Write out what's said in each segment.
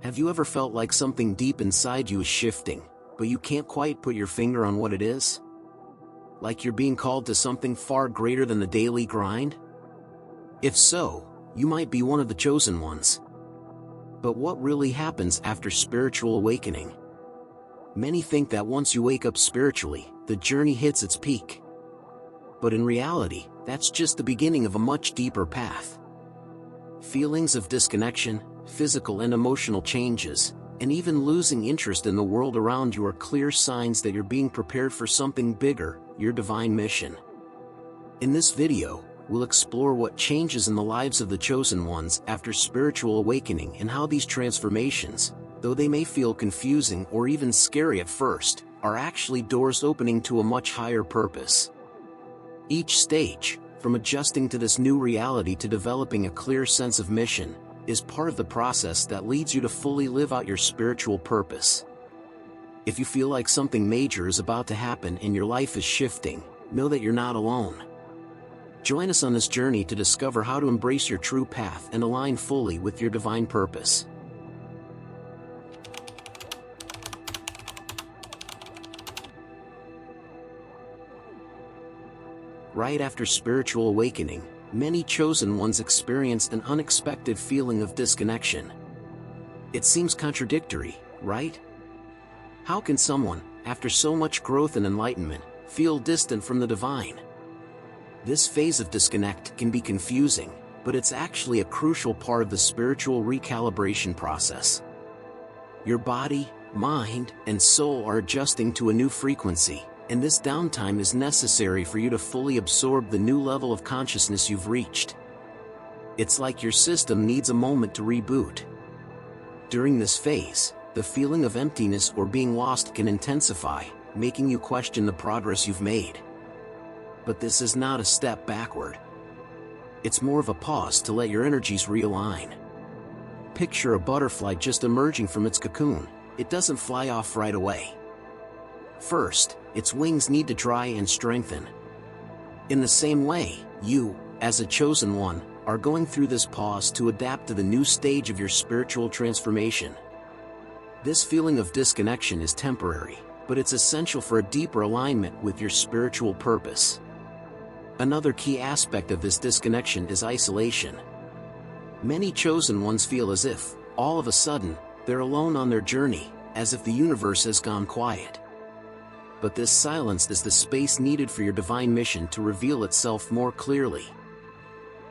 Have you ever felt like something deep inside you is shifting, but you can't quite put your finger on what it is? Like you're being called to something far greater than the daily grind? If so, you might be one of the chosen ones. But what really happens after spiritual awakening? Many think that once you wake up spiritually, the journey hits its peak. But in reality, that's just the beginning of a much deeper path. Feelings of disconnection, physical and emotional changes, and even losing interest in the world around you are clear signs that you're being prepared for something bigger, your divine mission. In this video, we'll explore what changes in the lives of the chosen ones after spiritual awakening and how these transformations, though they may feel confusing or even scary at first, are actually doors opening to a much higher purpose. Each stage, from adjusting to this new reality to developing a clear sense of mission, is part of the process that leads you to fully live out your spiritual purpose. If you feel like something major is about to happen and your life is shifting, know that you're not alone. Join us on this journey to discover how to embrace your true path and align fully with your divine purpose. Right after spiritual awakening, many chosen ones experience an unexpected feeling of disconnection. It seems contradictory, right? How can someone, after so much growth and enlightenment, feel distant from the divine? This phase of disconnect can be confusing, but it's actually a crucial part of the spiritual recalibration process. Your body, mind, and soul are adjusting to a new frequency, and this downtime is necessary for you to fully absorb the new level of consciousness you've reached. It's like your system needs a moment to reboot. During this phase, the feeling of emptiness or being lost can intensify, making you question the progress you've made. But this is not a step backward. It's more of a pause to let your energies realign. Picture a butterfly just emerging from its cocoon. It doesn't fly off right away. First, its wings need to dry and strengthen. In the same way, you, as a chosen one, are going through this pause to adapt to the new stage of your spiritual transformation. This feeling of disconnection is temporary, but it's essential for a deeper alignment with your spiritual purpose. Another key aspect of this disconnection is isolation. Many chosen ones feel as if, all of a sudden, they're alone on their journey, as if the universe has gone quiet. But this silence is the space needed for your divine mission to reveal itself more clearly.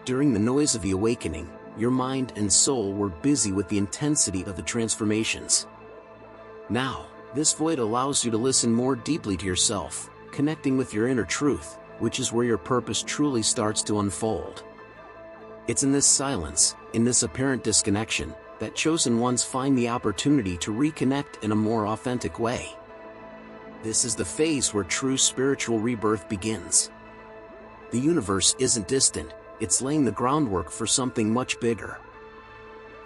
During the noise of the awakening, your mind and soul were busy with the intensity of the transformations. Now, this void allows you to listen more deeply to yourself, connecting with your inner truth, which is where your purpose truly starts to unfold. It's in this silence, in this apparent disconnection, that chosen ones find the opportunity to reconnect in a more authentic way. This is the phase where true spiritual rebirth begins. The universe isn't distant, it's laying the groundwork for something much bigger.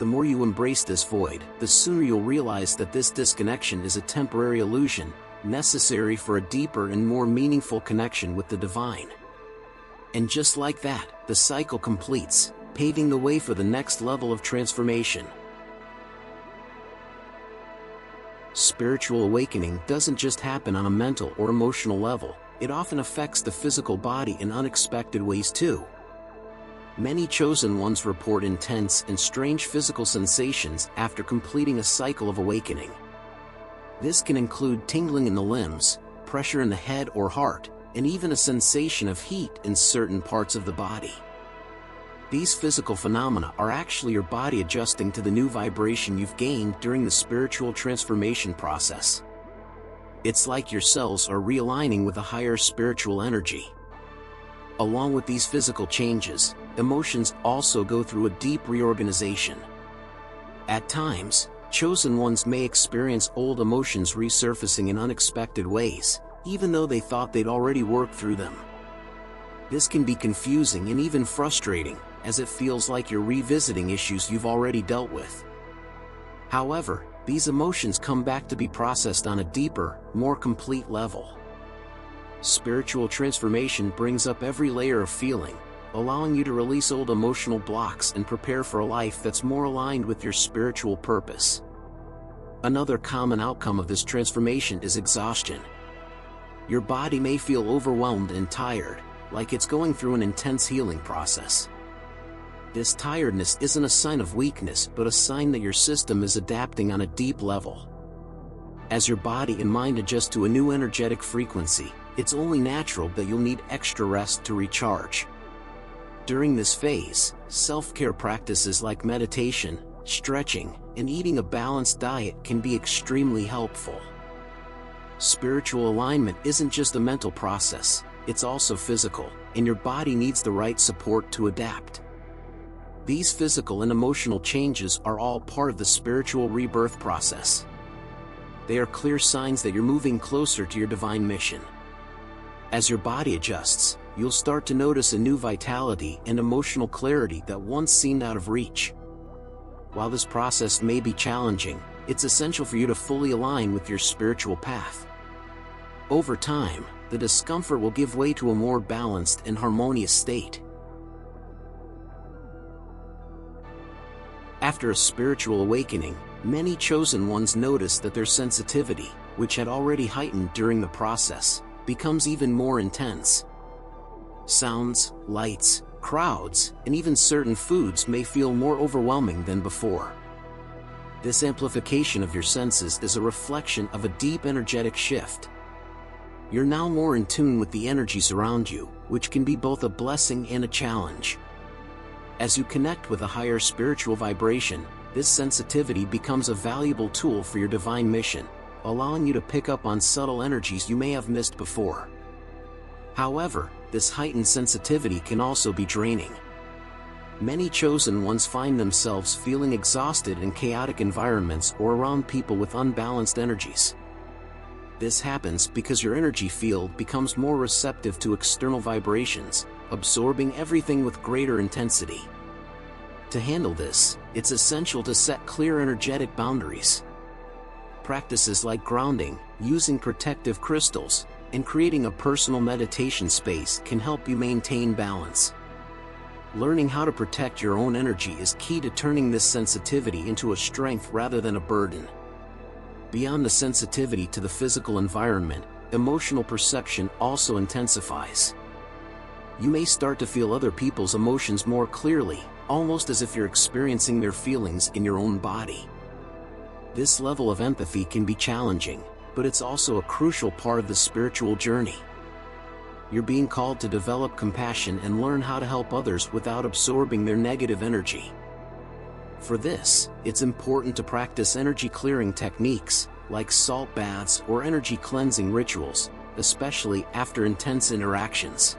The more you embrace this void, the sooner you'll realize that this disconnection is a temporary illusion, necessary for a deeper and more meaningful connection with the divine. And just like that, the cycle completes, paving the way for the next level of transformation. Spiritual awakening doesn't just happen on a mental or emotional level, it often affects the physical body in unexpected ways too. Many chosen ones report intense and strange physical sensations after completing a cycle of awakening. This can include tingling in the limbs, pressure in the head or heart, and even a sensation of heat in certain parts of the body. These physical phenomena are actually your body adjusting to the new vibration you've gained during the spiritual transformation process. It's like your cells are realigning with a higher spiritual energy. Along with these physical changes, emotions also go through a deep reorganization. At times, chosen ones may experience old emotions resurfacing in unexpected ways, even though they thought they'd already worked through them. This can be confusing and even frustrating, as it feels like you're revisiting issues you've already dealt with. However, these emotions come back to be processed on a deeper, more complete level. Spiritual transformation brings up every layer of feeling, allowing you to release old emotional blocks and prepare for a life that's more aligned with your spiritual purpose. Another common outcome of this transformation is exhaustion. Your body may feel overwhelmed and tired, like it's going through an intense healing process. This tiredness isn't a sign of weakness but a sign that your system is adapting on a deep level. As your body and mind adjust to a new energetic frequency, it's only natural that you'll need extra rest to recharge. During this phase, self-care practices like meditation, stretching, and eating a balanced diet can be extremely helpful. Spiritual alignment isn't just a mental process, it's also physical, and your body needs the right support to adapt. These physical and emotional changes are all part of the spiritual rebirth process. They are clear signs that you're moving closer to your divine mission. As your body adjusts, you'll start to notice a new vitality and emotional clarity that once seemed out of reach. While this process may be challenging, it's essential for you to fully align with your spiritual path. Over time, the discomfort will give way to a more balanced and harmonious state. After a spiritual awakening, many chosen ones notice that their sensitivity, which had already heightened during the process, becomes even more intense. Sounds, lights, crowds, and even certain foods may feel more overwhelming than before. This amplification of your senses is a reflection of a deep energetic shift. You're now more in tune with the energies around you, which can be both a blessing and a challenge. As you connect with a higher spiritual vibration, this sensitivity becomes a valuable tool for your divine mission, allowing you to pick up on subtle energies you may have missed before. However, this heightened sensitivity can also be draining. Many chosen ones find themselves feeling exhausted in chaotic environments or around people with unbalanced energies. This happens because your energy field becomes more receptive to external vibrations, absorbing everything with greater intensity. To handle this, it's essential to set clear energetic boundaries. Practices like grounding, using protective crystals, and creating a personal meditation space can help you maintain balance. Learning how to protect your own energy is key to turning this sensitivity into a strength rather than a burden. Beyond the sensitivity to the physical environment, emotional perception also intensifies. You may start to feel other people's emotions more clearly, almost as if you're experiencing their feelings in your own body. This level of empathy can be challenging, but it's also a crucial part of the spiritual journey. You're being called to develop compassion and learn how to help others without absorbing their negative energy. For this, it's important to practice energy clearing techniques, like salt baths or energy cleansing rituals, especially after intense interactions.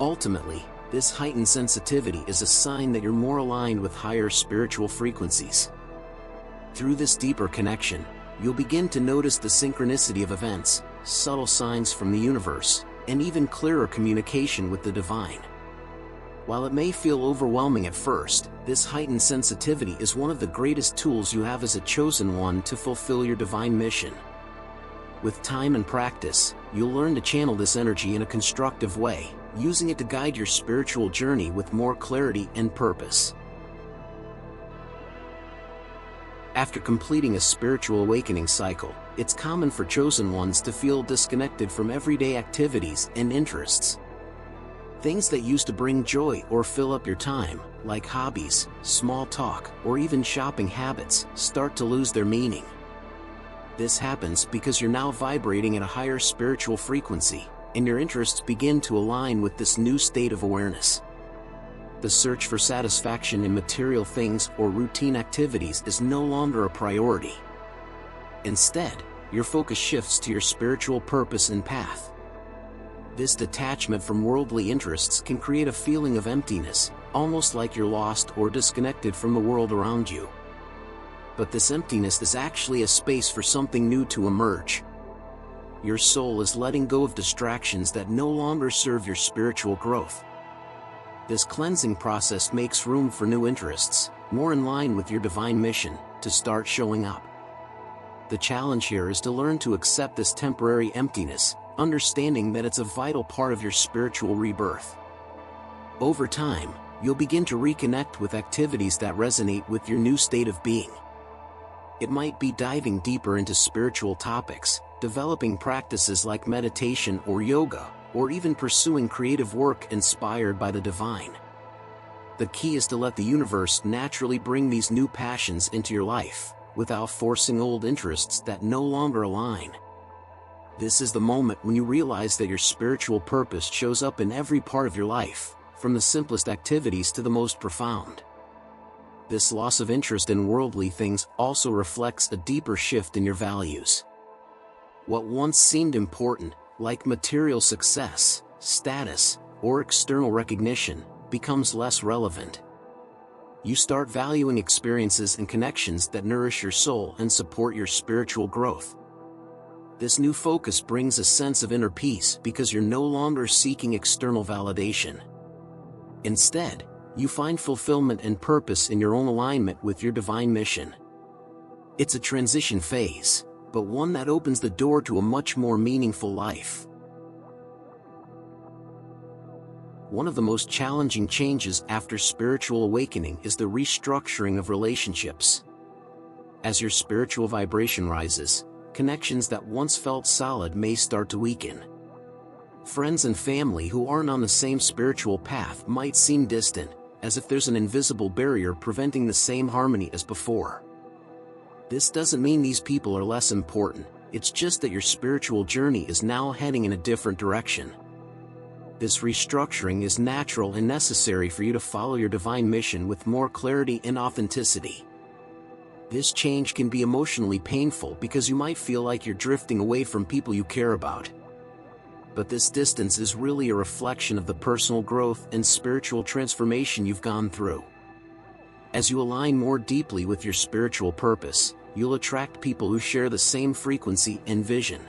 Ultimately, this heightened sensitivity is a sign that you're more aligned with higher spiritual frequencies. Through this deeper connection, you'll begin to notice the synchronicity of events, subtle signs from the universe, and even clearer communication with the divine. While it may feel overwhelming at first, this heightened sensitivity is one of the greatest tools you have as a chosen one to fulfill your divine mission. With time and practice, you'll learn to channel this energy in a constructive way, using it to guide your spiritual journey with more clarity and purpose. After completing a spiritual awakening cycle, it's common for chosen ones to feel disconnected from everyday activities and interests. Things that used to bring joy or fill up your time, like hobbies, small talk, or even shopping habits, start to lose their meaning. This happens because you're now vibrating at a higher spiritual frequency, and your interests begin to align with this new state of awareness. The search for satisfaction in material things or routine activities is no longer a priority. Instead, your focus shifts to your spiritual purpose and path. This detachment from worldly interests can create a feeling of emptiness, almost like you're lost or disconnected from the world around you. But this emptiness is actually a space for something new to emerge. Your soul is letting go of distractions that no longer serve your spiritual growth. This cleansing process makes room for new interests, more in line with your divine mission, to start showing up. The challenge here is to learn to accept this temporary emptiness, understanding that it's a vital part of your spiritual rebirth. Over time, you'll begin to reconnect with activities that resonate with your new state of being. It might be diving deeper into spiritual topics, developing practices like meditation or yoga, or even pursuing creative work inspired by the divine. The key is to let the universe naturally bring these new passions into your life, without forcing old interests that no longer align. This is the moment when you realize that your spiritual purpose shows up in every part of your life, from the simplest activities to the most profound. This loss of interest in worldly things also reflects a deeper shift in your values. What once seemed important, like material success, status, or external recognition, becomes less relevant. You start valuing experiences and connections that nourish your soul and support your spiritual growth. This new focus brings a sense of inner peace because you're no longer seeking external validation. Instead, you find fulfillment and purpose in your own alignment with your divine mission. It's a transition phase, but one that opens the door to a much more meaningful life. One of the most challenging changes after spiritual awakening is the restructuring of relationships. As your spiritual vibration rises, connections that once felt solid may start to weaken. Friends and family who aren't on the same spiritual path might seem distant, as if there's an invisible barrier preventing the same harmony as before. This doesn't mean these people are less important, it's just that your spiritual journey is now heading in a different direction. This restructuring is natural and necessary for you to follow your divine mission with more clarity and authenticity. This change can be emotionally painful because you might feel like you're drifting away from people you care about. But this distance is really a reflection of the personal growth and spiritual transformation you've gone through. As you align more deeply with your spiritual purpose, you'll attract people who share the same frequency and vision.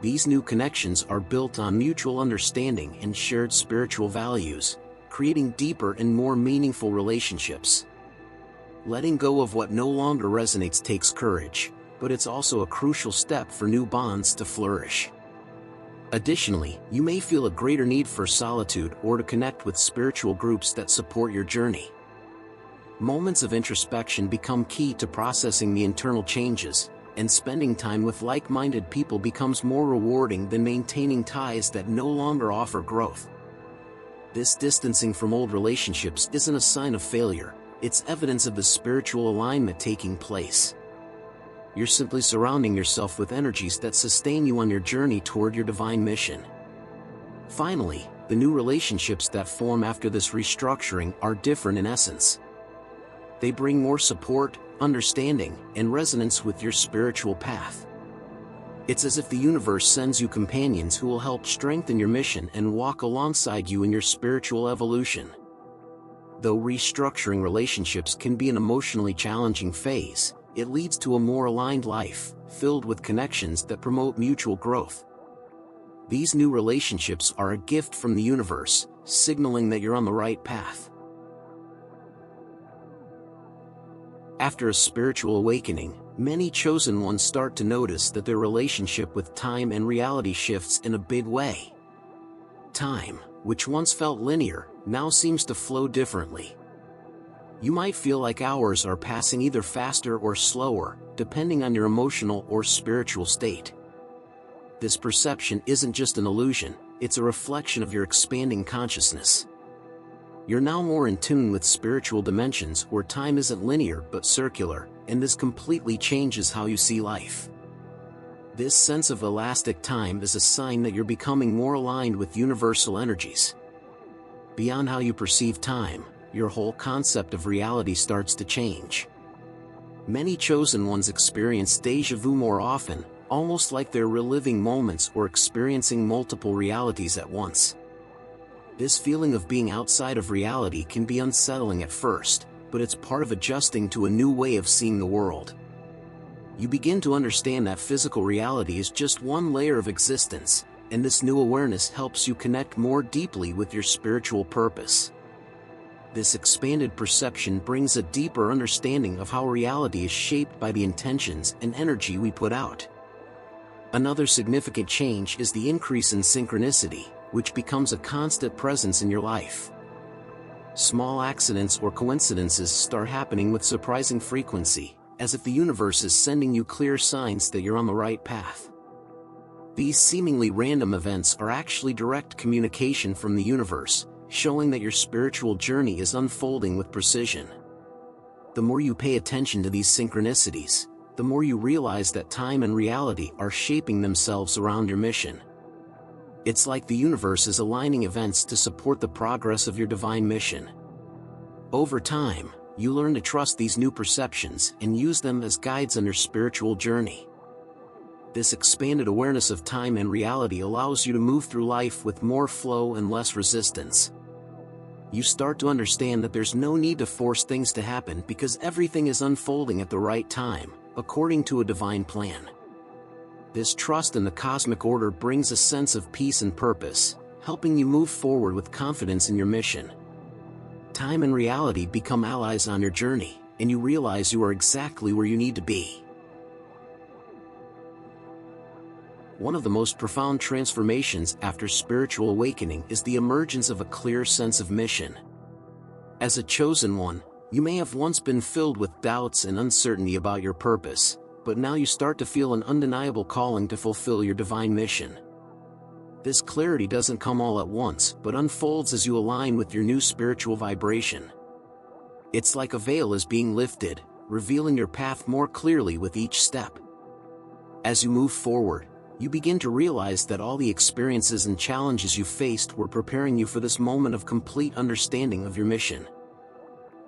These new connections are built on mutual understanding and shared spiritual values, creating deeper and more meaningful relationships. Letting go of what no longer resonates takes courage, but it's also a crucial step for new bonds to flourish. Additionally, you may feel a greater need for solitude or to connect with spiritual groups that support your journey. Moments of introspection become key to processing the internal changes, and spending time with like-minded people becomes more rewarding than maintaining ties that no longer offer growth. This distancing from old relationships isn't a sign of failure, it's evidence of the spiritual alignment taking place. You're simply surrounding yourself with energies that sustain you on your journey toward your divine mission. Finally, the new relationships that form after this restructuring are different in essence. They bring more support, understanding, and resonance with your spiritual path. It's as if the universe sends you companions who will help strengthen your mission and walk alongside you in your spiritual evolution. Though restructuring relationships can be an emotionally challenging phase, it leads to a more aligned life, filled with connections that promote mutual growth. These new relationships are a gift from the universe, signaling that you're on the right path. After a spiritual awakening, many chosen ones start to notice that their relationship with time and reality shifts in a big way. Time, which once felt linear, now seems to flow differently. You might feel like hours are passing either faster or slower, depending on your emotional or spiritual state. This perception isn't just an illusion, it's a reflection of your expanding consciousness. You're now more in tune with spiritual dimensions where time isn't linear but circular, and this completely changes how you see life. This sense of elastic time is a sign that you're becoming more aligned with universal energies. Beyond how you perceive time, your whole concept of reality starts to change. Many chosen ones experience déjà vu more often, almost like they're reliving moments or experiencing multiple realities at once. This feeling of being outside of reality can be unsettling at first, but it's part of adjusting to a new way of seeing the world. You begin to understand that physical reality is just one layer of existence, and this new awareness helps you connect more deeply with your spiritual purpose. This expanded perception brings a deeper understanding of how reality is shaped by the intentions and energy we put out. Another significant change is the increase in synchronicity, which becomes a constant presence in your life. Small accidents or coincidences start happening with surprising frequency, as if the universe is sending you clear signs that you're on the right path. These seemingly random events are actually direct communication from the universe, showing that your spiritual journey is unfolding with precision. The more you pay attention to these synchronicities, the more you realize that time and reality are shaping themselves around your mission. It's like the universe is aligning events to support the progress of your divine mission. Over time, you learn to trust these new perceptions and use them as guides on your spiritual journey. This expanded awareness of time and reality allows you to move through life with more flow and less resistance. You start to understand that there's no need to force things to happen because everything is unfolding at the right time, according to a divine plan. This trust in the cosmic order brings a sense of peace and purpose, helping you move forward with confidence in your mission. Time and reality become allies on your journey, and you realize you are exactly where you need to be. One of the most profound transformations after spiritual awakening is the emergence of a clear sense of mission. As a chosen one, you may have once been filled with doubts and uncertainty about your purpose, but now you start to feel an undeniable calling to fulfill your divine mission. This clarity doesn't come all at once, but unfolds as you align with your new spiritual vibration. It's like a veil is being lifted, revealing your path more clearly with each step. As you move forward, you begin to realize that all the experiences and challenges you faced were preparing you for this moment of complete understanding of your mission.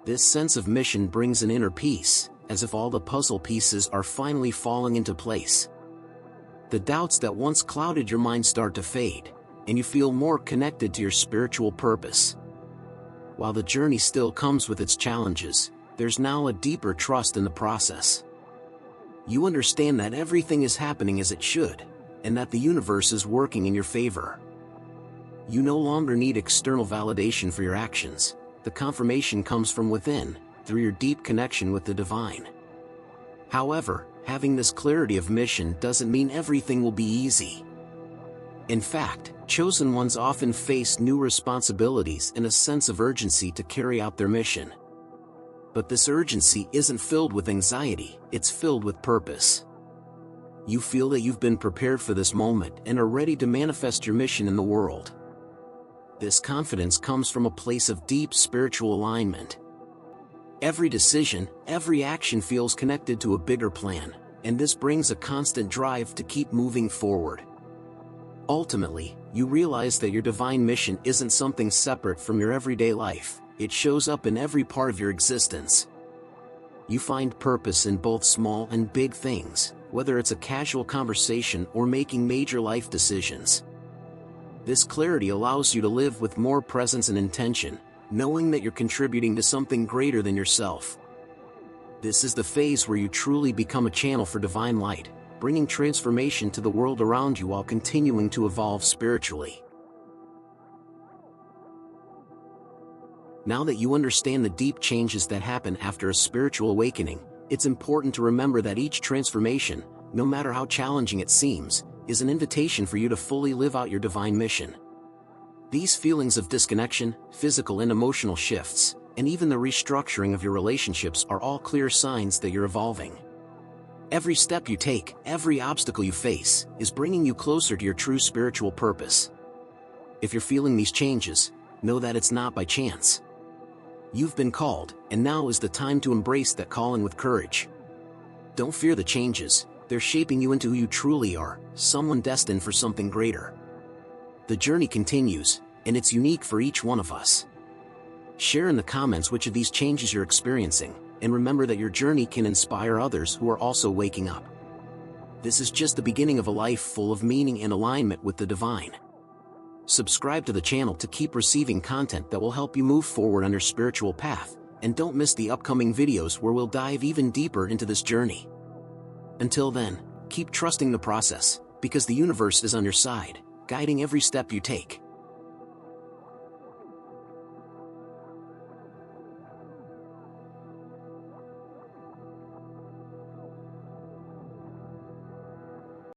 This sense of mission brings an inner peace, as if all the puzzle pieces are finally falling into place. The doubts that once clouded your mind start to fade, and you feel more connected to your spiritual purpose. While the journey still comes with its challenges, there's now a deeper trust in the process. You understand that everything is happening as it should, and that the universe is working in your favor. You no longer need external validation for your actions. The confirmation comes from within, through your deep connection with the divine. However, having this clarity of mission doesn't mean everything will be easy. In fact, chosen ones often face new responsibilities and a sense of urgency to carry out their mission. But this urgency isn't filled with anxiety, it's filled with purpose. You feel that you've been prepared for this moment and are ready to manifest your mission in the world. This confidence comes from a place of deep spiritual alignment. Every decision, every action feels connected to a bigger plan, and this brings a constant drive to keep moving forward. Ultimately, you realize that your divine mission isn't something separate from your everyday life, it shows up in every part of your existence. You find purpose in both small and big things, whether it's a casual conversation or making major life decisions. This clarity allows you to live with more presence and intention, knowing that you're contributing to something greater than yourself. This is the phase where you truly become a channel for divine light, bringing transformation to the world around you while continuing to evolve spiritually. Now that you understand the deep changes that happen after a spiritual awakening, it's important to remember that each transformation, no matter how challenging it seems, is an invitation for you to fully live out your divine mission. These feelings of disconnection, physical and emotional shifts, and even the restructuring of your relationships are all clear signs that you're evolving. Every step you take, every obstacle you face, is bringing you closer to your true spiritual purpose. If you're feeling these changes, know that it's not by chance. You've been called, and now is the time to embrace that calling with courage. Don't fear the changes, they're shaping you into who you truly are, someone destined for something greater. The journey continues, and it's unique for each one of us. Share in the comments which of these changes you're experiencing, and remember that your journey can inspire others who are also waking up. This is just the beginning of a life full of meaning and alignment with the divine. Subscribe to the channel to keep receiving content that will help you move forward on your spiritual path, and don't miss the upcoming videos where we'll dive even deeper into this journey. Until then, keep trusting the process, because the universe is on your side, guiding every step you take.